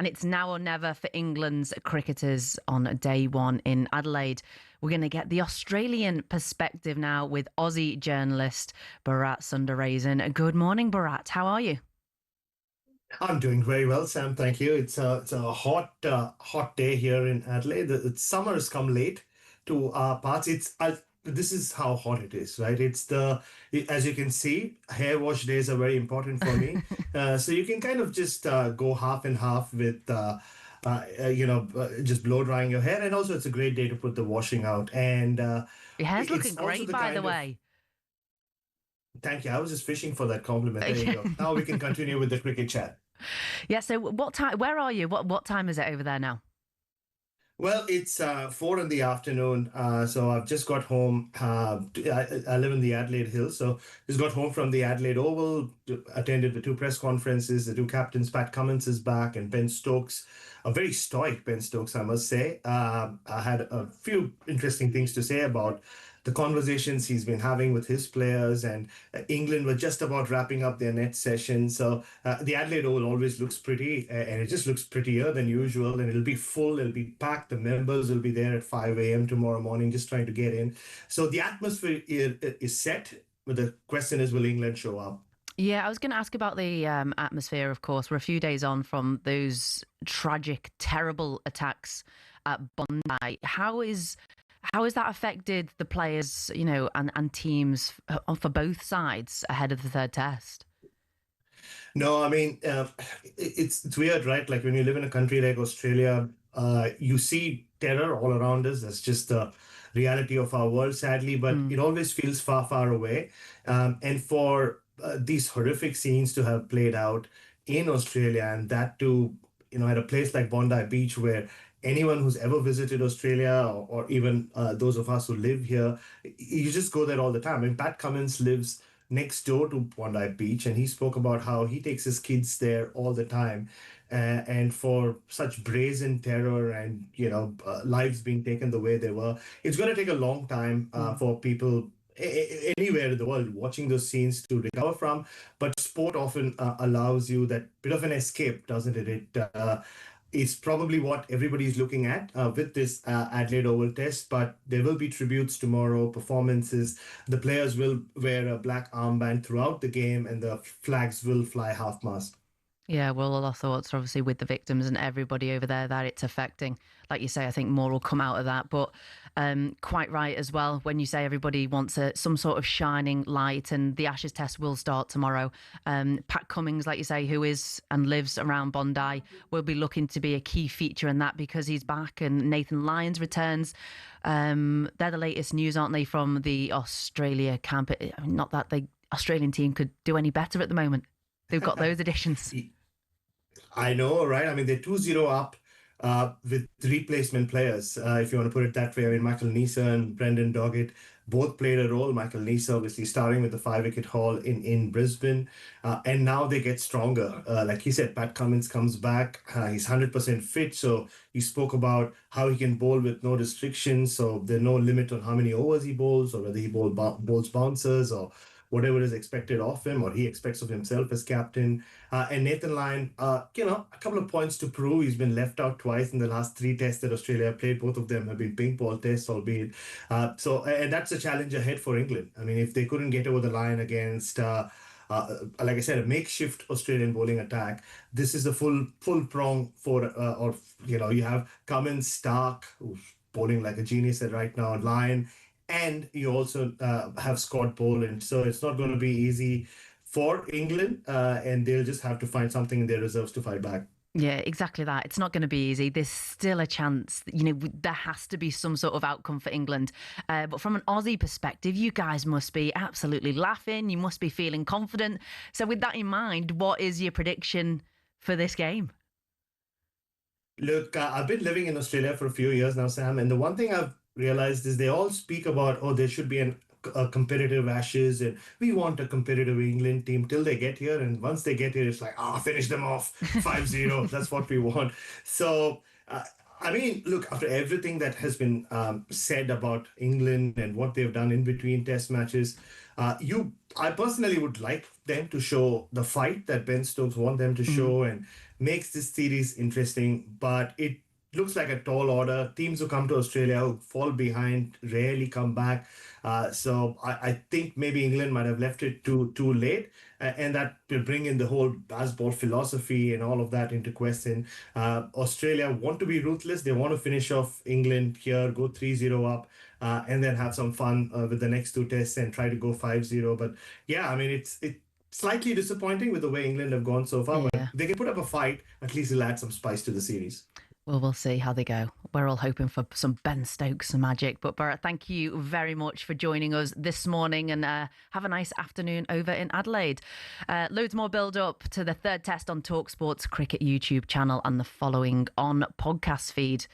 And it's now or never for England's cricketers on day one in Adelaide. We're going to get the Australian perspective now with Aussie journalist Bharat Sundaresan. Good morning, Bharat. How are you? I'm doing very well, Sam. Thank you. It's a hot day here in Adelaide. The summer has come late to our parts. This is how hot it is, right? As you can see, hair wash days are very important for me. So you can kind of just go half and half with just blow drying your hair, and also it's a great day to put the washing out. And Your hair's looking it's also great, the by the kind of way. thank you. I was just fishing for that compliment. There you go. Now we can continue with the cricket chat. Yeah, so what time, where are you? What time is it over there now? Well, it's 4 in the afternoon, so I've just got home. I live in the Adelaide Hills, so just got home from the Adelaide Oval, attended the two press conferences. The two captains, Pat Cummins is back, and Ben Stokes, a very stoic Ben Stokes, I must say. I had a few interesting things to say about the conversations he's been having with his players, and England were just about wrapping up their net session. So the Adelaide Oval always looks pretty, and it just looks prettier than usual. And it'll be full, it'll be packed. The members will be there at 5 a.m. tomorrow morning, just trying to get in. So the atmosphere is set. But the question is, will England show up? Yeah, I was going to ask about the atmosphere, of course. We're a few days on from those tragic, terrible attacks at Bondi. How has that affected the players, and teams for both sides ahead of the third test? No, I mean, it's weird, right? Like when you live in a country like Australia, you see terror all around us. That's just the reality of our world, sadly, but it always feels far, far away. And for these horrific scenes to have played out in Australia, and that too, at a place like Bondi Beach, where anyone who's ever visited Australia, or even those of us who live here, you just go there all the time. And Pat Cummins lives next door to Bondi Beach, and he spoke about how he takes his kids there all the time. And for such brazen terror and lives being taken the way they were, it's going to take a long time for people anywhere in the world watching those scenes to recover from. But sport often allows you that bit of an escape, doesn't it? It's probably what everybody's looking at with this Adelaide Oval Test, but there will be tributes tomorrow, performances. The players will wear a black armband throughout the game, and the flags will fly half-mast. Yeah, well, all our thoughts are obviously with the victims and everybody over there that it's affecting. Like you say, I think more will come out of that. But quite right as well, when you say everybody wants some sort of shining light, and the Ashes test will start tomorrow. Pat Cummins, like you say, who is and lives around Bondi, will be looking to be a key feature in that because he's back, and Nathan Lyons returns. They're the latest news, aren't they, from the Australia camp? I mean, not that the Australian team could do any better at the moment. They've got those additions. I know, right? I mean, they're 2-0 up with replacement players, if you want to put it that way. I mean, Michael Neser and Brendan Doggett both played a role. Michael Neser obviously starting with the 5-wicket haul in Brisbane. And now they get stronger. Like he said, Pat Cummins comes back. He's 100% fit. So he spoke about how he can bowl with no restrictions. So there's no limit on how many overs he bowls, or whether he bowls bouncers, or whatever is expected of him, or he expects of himself as captain. And Nathan Lyon, a couple of points to prove. He's been left out twice in the last 3 tests that Australia played. Both of them have been pink ball tests, albeit. And that's a challenge ahead for England. I mean, if they couldn't get over the line against, like I said, a makeshift Australian bowling attack, this is a full prong you have Cummins, Stark, who's bowling like a genius at right now, Lyon, and you also have Scott Boland. So it's not going to be easy for England, and they'll just have to find something in their reserves to fight back. Yeah, exactly that. It's not going to be easy. There's still a chance, there has to be some sort of outcome for England. But from an Aussie perspective, you guys must be absolutely laughing. You must be feeling confident. So with that in mind, what is your prediction for this game? Look, I've been living in Australia for a few years now, Sam, and the one thing I've realized is they all speak about, oh, there should be a competitive Ashes, and we want a competitive England team till they get here. And once they get here, it's like, finish them off 5-0. That's what we want. So, I mean, look, after everything that has been said about England and what they've done in between test matches, I personally would like them to show the fight that Ben Stokes want them to show, and makes this series interesting, but it looks like a tall order. Teams who come to Australia who fall behind rarely come back. So I think maybe England might have left it too late, and that will bring in the whole baseball philosophy and all of that into question. Australia want to be ruthless. They want to finish off England here, go 3-0 up, and then have some fun with the next two tests and try to go 5-0. But yeah, I mean, it's slightly disappointing with the way England have gone so far, but Yeah. they can put up a fight. At least it'll add some spice to the series. Well, we'll see how they go. We're all hoping for some Ben Stokes magic. But Bharat, thank you very much for joining us this morning, and have a nice afternoon over in Adelaide. Loads more build up to the third test on talkSPORT's cricket YouTube channel and the following on podcast feed.